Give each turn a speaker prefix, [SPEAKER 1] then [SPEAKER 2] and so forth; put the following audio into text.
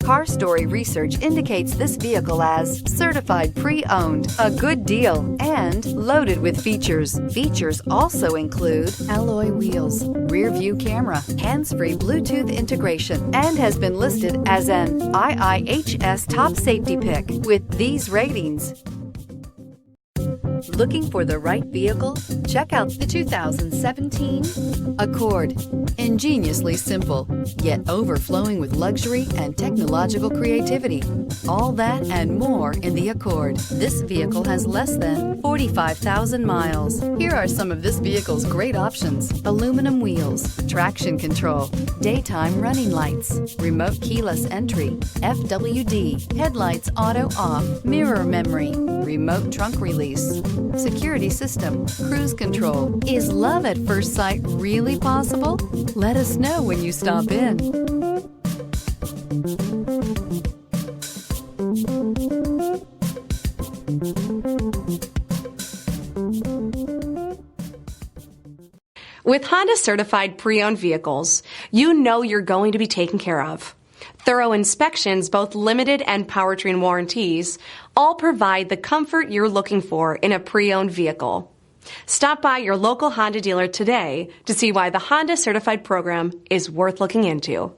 [SPEAKER 1] Car Story research indicates this vehicle as certified pre-owned, a good deal, and loaded with features. Features also include alloy wheels, rear view camera, hands-free Bluetooth integration, and has been listed as an IIHS top safety pick with these ratings. Looking for the right vehicle? Check out the 2017 Accord. Ingeniously simple, yet overflowing with luxury and technological creativity. All that and more in the Accord. This vehicle has less than 45,000 miles. Here are some of this vehicle's great options: aluminum wheels, traction control, daytime running lights, remote keyless entry, FWD, headlights auto off, mirror memory, remote trunk release, security system, cruise control. Is love at first sight really possible? Let us know when you stop in.
[SPEAKER 2] With Honda certified pre-owned vehicles, you know you're going to be taken care of. Thorough inspections, both limited and powertrain warranties, all provide the comfort you're looking for in a pre-owned vehicle. Stop by your local Honda dealer today to see why the Honda Certified program is worth looking into.